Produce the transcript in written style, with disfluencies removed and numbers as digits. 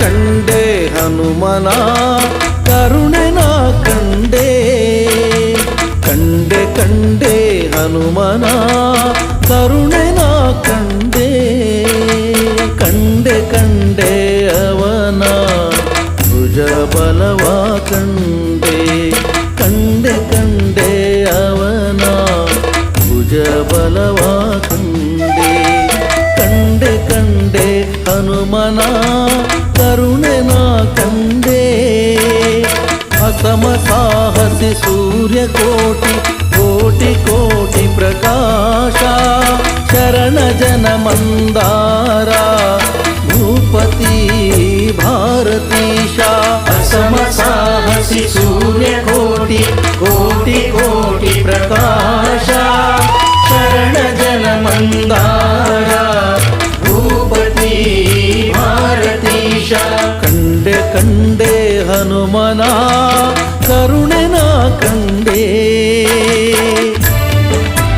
ಕಂಡೆ ಹನುಮನ ಕರುಣೆ ನಾ ಕಂಡೆ ಕಂಡೆ ಕಂಡೆ ಹನುಮನ ಕರುಣೆ ನಾ ಕಂಡೆ ಕಂಡೆ ಕಂಡೆ ಅವನ ಭುಜ ಬಲವ ಕಂಡೆ ಕಂಡೆ ಕಂಡೆ ಅವನ ಭುಜ ಬಲವ ಕಂಡೆ ಕಂಡೆ ಕಂಡೆ ಹನುಮನ ಕರುಣೆ ನಾ ಕಂಡೆ ಅಸಮ ಸಾಹಸಿ ಸೂರ್ಯ ಕೋಟಿ ಕೋಟಿ ಕೋಟಿ ಪ್ರಕಾಶ ಶರಣ ಜನ ಮಂದಾರ ಭೂಪತಿ ಭಾರತೀಶ ಅಸಮ ಸಾಹಸಿ ಸೂರ್ಯ ಕೋಟಿ ಕೋಟಿ ಕೋಟಿ ಪ್ರಕಾಶ ಶರಣ ಜನ ಮಂದಾರ ಭೂಪತಿ ಭಾರತೀಶ ಕಂಡೆ ಕಂಡೆ ಹನುಮನ ಕರುಣೆ ನಾ ಕಂಡೆ